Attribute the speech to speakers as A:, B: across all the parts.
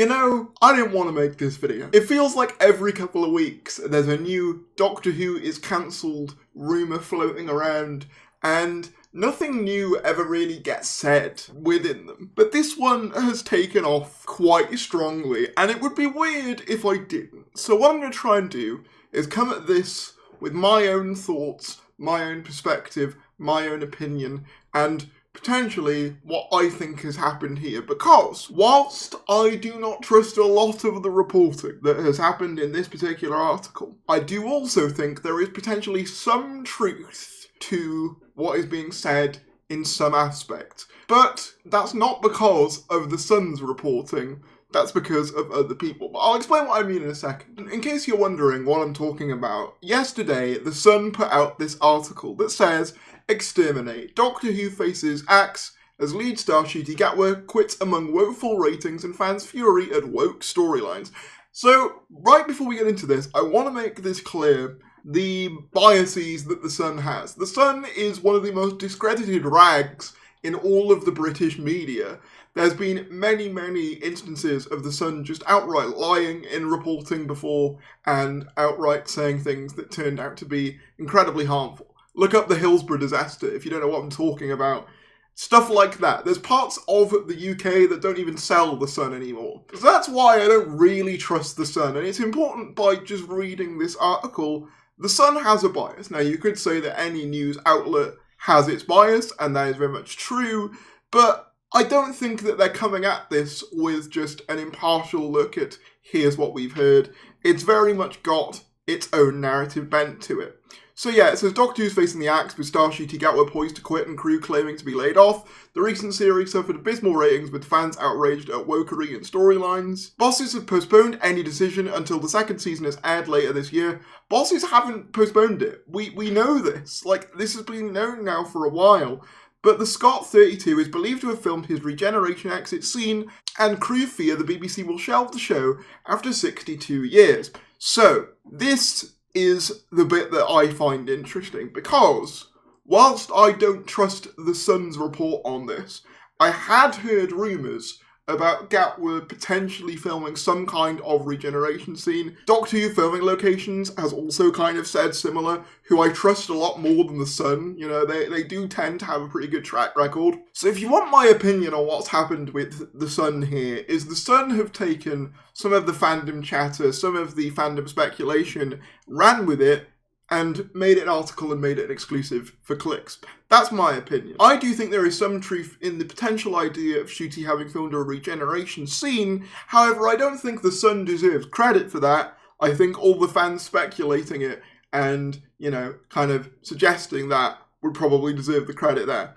A: You know, I didn't want to make this video. It feels like every couple of weeks there's a new Doctor Who is cancelled rumour floating around, and nothing new ever really gets said within them. But this one has taken off quite strongly, and it would be weird if I didn't. So what I'm going to try and do is come at this with my own thoughts, my own perspective, my own opinion, and potentially what I think has happened here, because whilst I do not trust a lot of the reporting that has happened in this particular article, I do also think there is potentially some truth to what is being said in some aspects. But that's not because of the Sun's reporting, that's because of other people. But I'll explain what I mean in a second. In case you're wondering what I'm talking about, yesterday the Sun put out this article that says, "Exterminate. Doctor Who faces axe as lead star Ncuti Gatwa quits among woeful ratings and fans' fury at woke storylines." So, right before we get into this, I want to make this clear the biases that the Sun has. The Sun is one of the most discredited rags in all of the British media. There's been many, many instances of the Sun just outright lying in reporting before and outright saying things that turned out to be incredibly harmful. Look up the Hillsborough disaster if you don't know what I'm talking about. Stuff like that. There's parts of the UK that don't even sell the Sun anymore. So that's why I don't really trust the Sun. And it's important by just reading this article, the Sun has a bias. Now you could say that any news outlet has its bias, and that is very much true, but I don't think that they're coming at this with just an impartial look at here's what we've heard. It's very much got its own narrative bent to it. So yeah, it says Doctor Who's facing the axe with star Ncuti Gatwa poised to quit and crew claiming to be laid off. The recent series suffered abysmal ratings with fans outraged at wokery and storylines. Bosses have postponed any decision until the second season is aired later this year. Bosses haven't postponed it. We know this. Like, this has been known now for a while. But the Scot 32 is believed to have filmed his regeneration exit scene, and crew fear the BBC will shelve the show after 62 years. So, this is the bit that I find interesting, because whilst I don't trust the Sun's report on this, I had heard rumours about Gatwa potentially filming some kind of regeneration scene. Doctor Who filming locations has also kind of said similar, who I trust a lot more than the Sun. You know, they do tend to have a pretty good track record. So if you want my opinion on what's happened with the Sun here, is the Sun have taken some of the fandom chatter, some of the fandom speculation, ran with it, and made it an article and made it an exclusive for clicks. That's my opinion. I do think there is some truth in the potential idea of Ncuti having filmed a regeneration scene. However, I don't think the Sun deserves credit for that. I think all the fans speculating it and, you know, kind of suggesting that would probably deserve the credit there.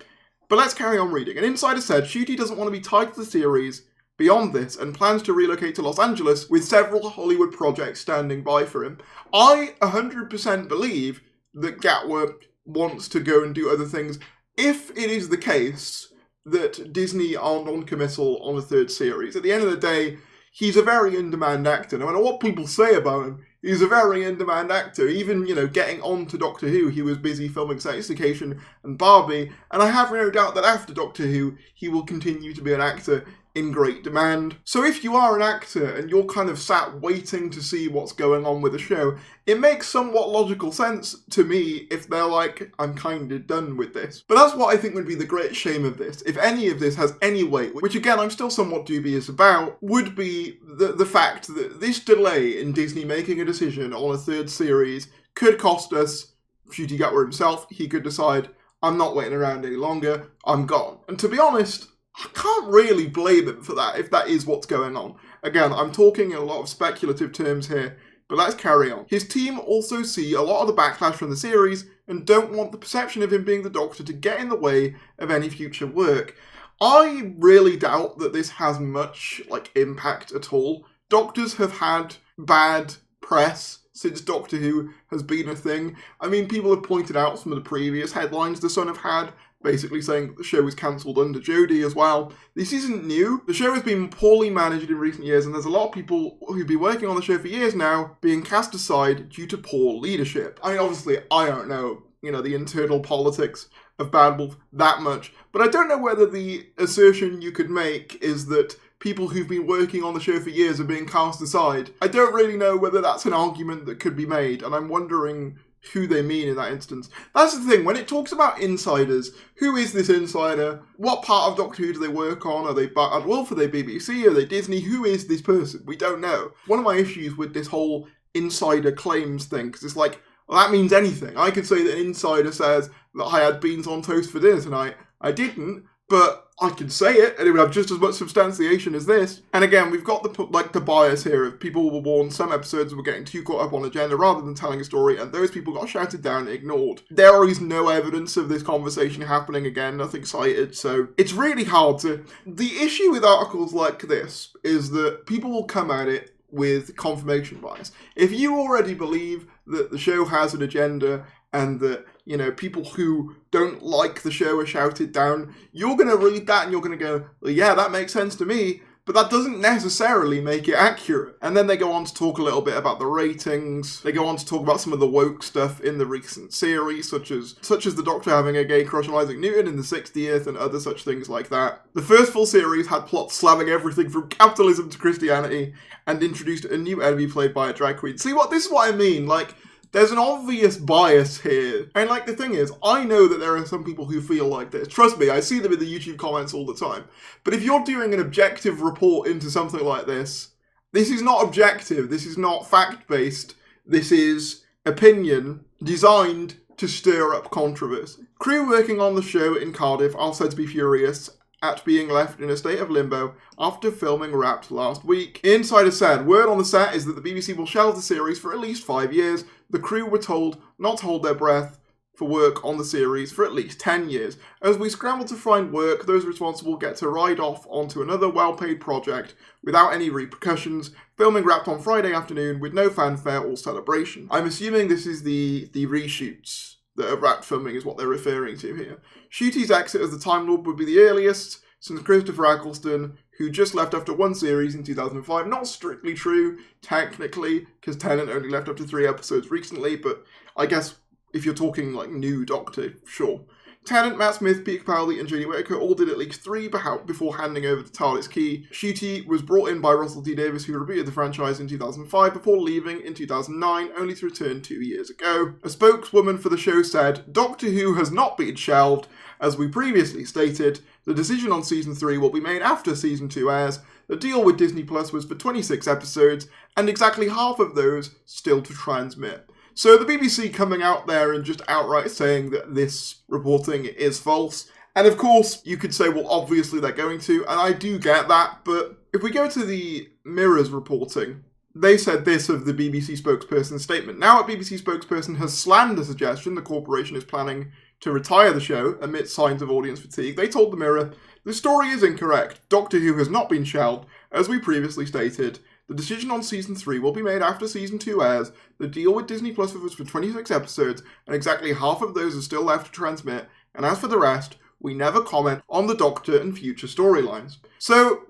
A: But let's carry on reading. An insider said Ncuti doesn't want to be tied to the series beyond this and plans to relocate to Los Angeles with several Hollywood projects standing by for him. I 100% believe that Gatwa wants to go and do other things if it is the case that Disney are non-committal on the third series. At the end of the day, he's a very in-demand actor. No matter what people say about him, he's a very in-demand actor. Even, you know, getting on to Doctor Who, he was busy filming Sex Education and Barbie, and I have no doubt that after Doctor Who, he will continue to be an actor in great demand. So if you are an actor and you're kind of sat waiting to see what's going on with the show, it makes somewhat logical sense to me if they're like, I'm kind of done with this. But that's what I think would be the great shame of this. If any of this has any weight, which again I'm still somewhat dubious about, would be the fact that this delay in Disney making a decision on a third series could cost us Ncuti Gatwa himself. He could decide, I'm not waiting around any longer, I'm gone. And to be honest, I can't really blame him for that, if that is what's going on. Again, I'm talking in a lot of speculative terms here, but let's carry on. His team also see a lot of the backlash from the series and don't want the perception of him being the Doctor to get in the way of any future work. I really doubt that this has much, impact at all. Doctors have had bad press since Doctor Who has been a thing. I mean, people have pointed out some of the previous headlines the Sun have had, basically saying that the show was cancelled under Jodie as well. This isn't new. The show has been poorly managed in recent years, and there's a lot of people who've been working on the show for years now being cast aside due to poor leadership. I mean, obviously, I don't know, the internal politics of Bad Wolf that much, but I don't know whether the assertion you could make is that people who've been working on the show for years are being cast aside. I don't really know whether that's an argument that could be made, and I'm wondering who they mean in that instance. That's the thing, when it talks about insiders, who is this insider? What part of Doctor Who do they work on? Are they Bad Wolf? Are they BBC? Are they Disney? Who is this person? We don't know. One of my issues with this whole insider claims thing, because it's like, well, that means anything. I could say that an insider says that I had beans on toast for dinner tonight. I didn't, but I can say it, and it would have just as much substantiation as this. And again, we've got the bias here of people were warned some episodes were getting too caught up on agenda rather than telling a story, and those people got shouted down and ignored. There is no evidence of this conversation happening again, nothing cited, so it's really hard to... The issue with articles like this is that people will come at it with confirmation bias. If you already believe that the show has an agenda and that, you know, people who don't like the show are shouted down, you're going to read that and you're going to go, well, yeah, that makes sense to me, but that doesn't necessarily make it accurate. And then they go on to talk a little bit about the ratings. They go on to talk about some of the woke stuff in the recent series, such as the Doctor having a gay crush on Isaac Newton in the 60th and other such things like that. The first full series had plots slamming everything from capitalism to Christianity and introduced a new enemy played by a drag queen. See, this is what I mean, like... There's an obvious bias here. And like the thing is, I know that there are some people who feel like this. Trust me, I see them in the YouTube comments all the time. But if you're doing an objective report into something like this is not objective, this is not fact-based, this is opinion designed to stir up controversy. Crew working on the show in Cardiff are said to be furious at being left in a state of limbo after filming wrapped last week. Insider said, word on the set is that the BBC will shelve the series for at least 5 years. The crew were told not to hold their breath for work on the series for at least 10 years. As we scramble to find work, those responsible get to ride off onto another well-paid project without any repercussions. Filming wrapped on Friday afternoon with no fanfare or celebration. I'm assuming this is the reshoots that are wrapped filming is what they're referring to here. Ncuti's exit as the Time Lord would be the earliest since Christopher Eccleston, who just left after one series in 2005. Not strictly true, technically, because Tennant only left after 3 episodes recently, but I guess if you're talking like new Doctor, sure. Tennant, Matt Smith, Peter Capaldi and Jodie Whittaker all did at least 3 before handing over the TARDIS key. Ncuti was brought in by Russell T Davies, who rebooted the franchise in 2005 before leaving in 2009, only to return 2 years ago. A spokeswoman for the show said, Doctor Who has not been shelved. As we previously stated, the decision on Season 3 will be made after Season 2 airs. The deal with Disney Plus was for 26 episodes, and exactly half of those still to transmit. So the BBC coming out there and just outright saying that this reporting is false. And of course, you could say, well, obviously they're going to, and I do get that, but if we go to the Mirror's reporting, they said this of the BBC spokesperson's statement. Now a BBC spokesperson has slammed the suggestion the corporation is planning to retire the show amid signs of audience fatigue. They told the Mirror, the story is incorrect. Doctor Who has not been shelved, as we previously stated. The decision on Season 3 will be made after Season 2 airs. The deal with Disney Plus was for 26 episodes, and exactly half of those are still left to transmit, and as for the rest, we never comment on the Doctor and future storylines. So,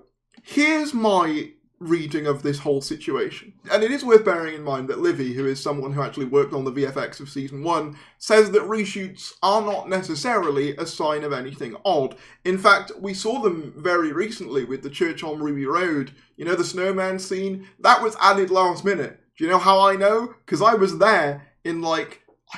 A: here's my reading of this whole situation. And it is worth bearing in mind that Livy, who is someone who actually worked on the VFX of Season 1, says that reshoots are not necessarily a sign of anything odd. In fact, we saw them very recently with the Church on Ruby Road. You know, the snowman scene? That was added last minute. Do you know how I know? Because I was there in I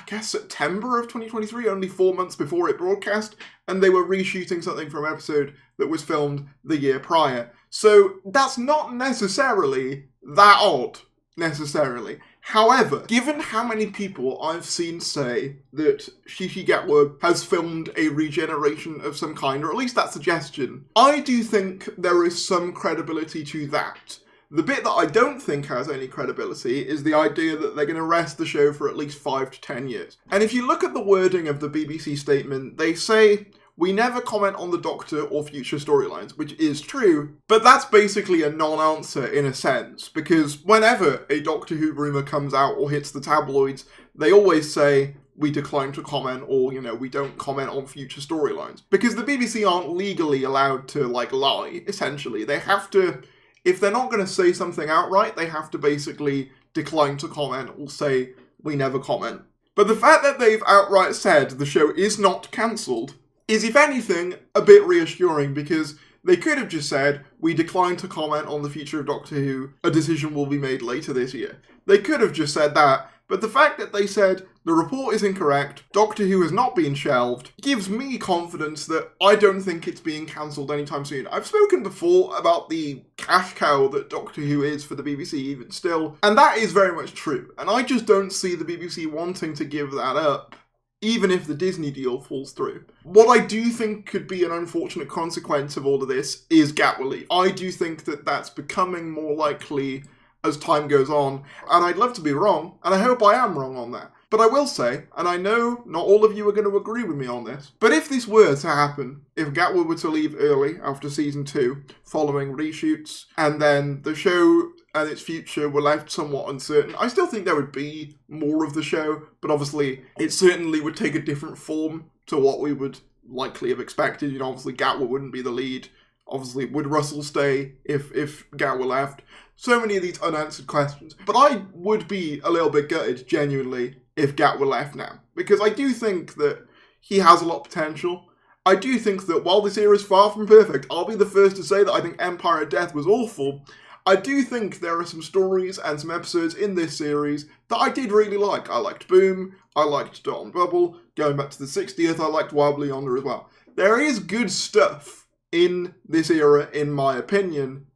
A: guess September of 2023, only 4 months before it broadcast, and they were reshooting something from an episode that was filmed the year prior. So that's not necessarily that odd, necessarily. However, given how many people I've seen say that NCUTI GATWA has filmed a regeneration of some kind, or at least that suggestion, I do think there is some credibility to that. The bit that I don't think has any credibility is the idea that they're going to rest the show for at least 5 to 10 years. And if you look at the wording of the BBC statement, they say, we never comment on the Doctor or future storylines, which is true, but that's basically a non-answer in a sense, because whenever a Doctor Who rumour comes out or hits the tabloids, they always say, we decline to comment, or, we don't comment on future storylines. Because the BBC aren't legally allowed to, lie, essentially. They have to, if they're not going to say something outright, they have to basically decline to comment or say, we never comment. But the fact that they've outright said the show is not cancelled is, if anything, a bit reassuring, because They could have just said, we decline to comment on the future of Doctor Who, a decision will be made later this year. They could have just said that, but the fact that they said, the report is incorrect, Doctor Who has not been shelved, gives me confidence that I don't think it's being cancelled anytime soon. I've spoken before about the cash cow that Doctor Who is for the BBC even still, and that is very much true. And I just don't see the BBC wanting to give that up, even if the Disney deal falls through. What I do think could be an unfortunate consequence of all of this is Gatwa leave. I do think that that's becoming more likely as time goes on, and I'd love to be wrong, and I hope I am wrong on that. But I will say, and I know not all of you are going to agree with me on this, but if this were to happen, if Gatwa were to leave early after season 2, following reshoots, and then the show and its future were left somewhat uncertain, I still think there would be more of the show, but obviously it certainly would take a different form to what we would likely have expected. You know, obviously Gatwa wouldn't be the lead. Obviously, would Russell stay if Gatwa left? So many of these unanswered questions. But I would be a little bit gutted, genuinely, if Gatwa left now. Because I do think that he has a lot of potential. I do think that while this era is far from perfect, I'll be the first to say that I think Empire of Death was awful. I do think there are some stories and some episodes in this series that I did really like. I liked Boom, I liked Dot and Bubble, going back to the 60th, I liked Wobbly Yonder as well. There is good stuff in this era, in my opinion,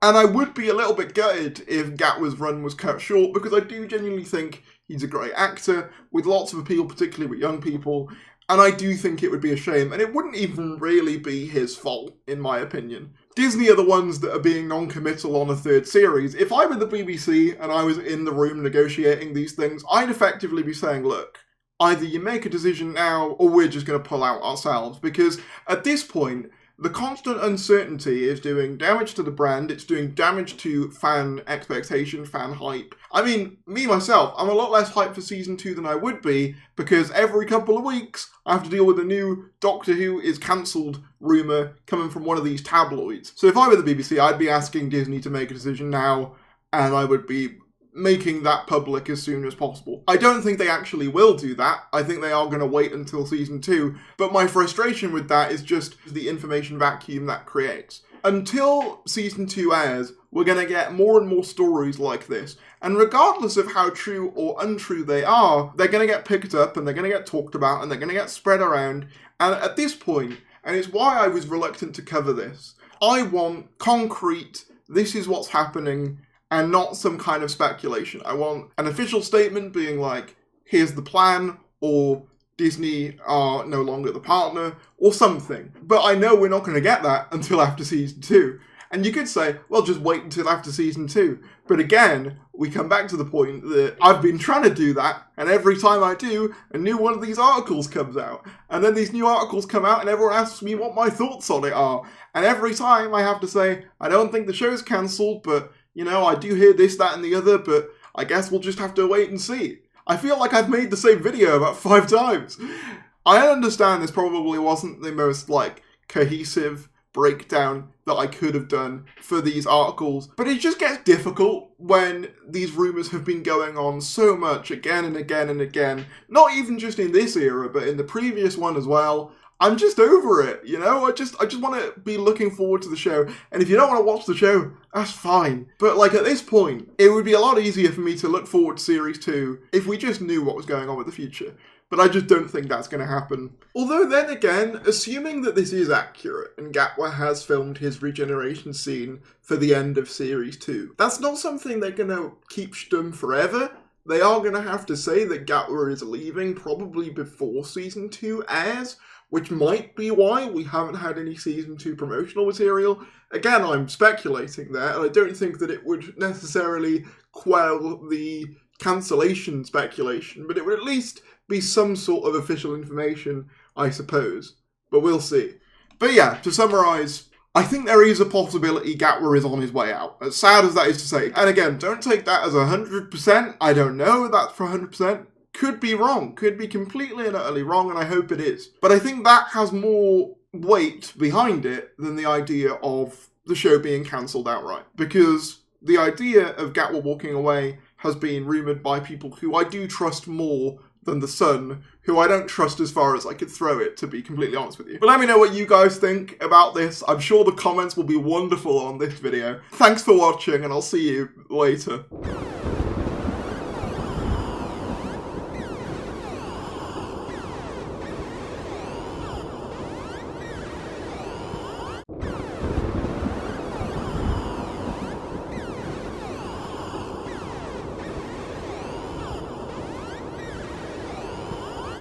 A: and I would be a little bit gutted if Gatwa's run was cut short, because I do genuinely think he's a great actor, with lots of appeal, particularly with young people, and I do think it would be a shame, and it wouldn't even really be his fault, in my opinion. Disney are the ones that are being non-committal on a third series. If I were the BBC and I was in the room negotiating these things, I'd effectively be saying, look, either you make a decision now, or we're just going to pull out ourselves, because at this point, the constant uncertainty is doing damage to the brand, it's doing damage to fan expectation, fan hype. I mean, me myself, I'm a lot less hyped for season 2 than I would be, because every couple of weeks I have to deal with a new Doctor Who is cancelled rumour coming from one of these tabloids. So if I were the BBC, I'd be asking Disney to make a decision now, and I would be making that public as soon as possible. I don't think they actually will do that. I think they are going to wait until season 2, but my frustration with that is just the information vacuum that creates. Until season 2 airs, we're going to get more and more stories like this, and regardless of how true or untrue they are, they're going to get picked up and they're going to get talked about and they're going to get spread around, and at this point, and it's why I was reluctant to cover this, I want concrete, this is what's happening, and not some kind of speculation. I want an official statement being like, here's the plan, or Disney are no longer the partner, or something. But I know we're not going to get that until after season 2. And you could say, well, just wait until after season 2. But again, we come back to the point that I've been trying to do that, and every time I do, a new one of these articles comes out. And then these new articles come out and everyone asks me what my thoughts on it are. And every time I have to say, I don't think the show's cancelled, but you know, I do hear this, that, and the other, but I guess we'll just have to wait and see. I feel like I've made the same video about 5 times. I understand this probably wasn't the most, cohesive breakdown that I could have done for these articles, but it just gets difficult when these rumours have been going on so much again and again and again, not even just in this era, but in the previous one as well. I'm just over it, you know? I just want to be looking forward to the show. And if you don't want to watch the show, that's fine. But at this point, it would be a lot easier for me to look forward to Series 2 if we just knew what was going on with the future. But I just don't think that's going to happen. Although then again, assuming that this is accurate and Gatwa has filmed his regeneration scene for the end of Series 2, that's not something they're going to keep stum forever. They are going to have to say that Gatwa is leaving probably before Season 2 airs, which might be why we haven't had any Season 2 promotional material. Again, I'm speculating there, and I don't think that it would necessarily quell the cancellation speculation, but it would at least be some sort of official information, I suppose. But we'll see. But yeah, to summarise, I think there is a possibility Gatwa is on his way out, as sad as that is to say. And again, don't take that as 100%, I don't know that's for 100%. Could be wrong, could be completely and utterly wrong, and I hope it is. But I think that has more weight behind it than the idea of the show being cancelled outright. Because the idea of Gatwa walking away has been rumoured by people who I do trust more than The Sun, who I don't trust as far as I could throw it, to be completely honest with you. But let me know what you guys think about this. I'm sure the comments will be wonderful on this video. Thanks for watching, and I'll see you later.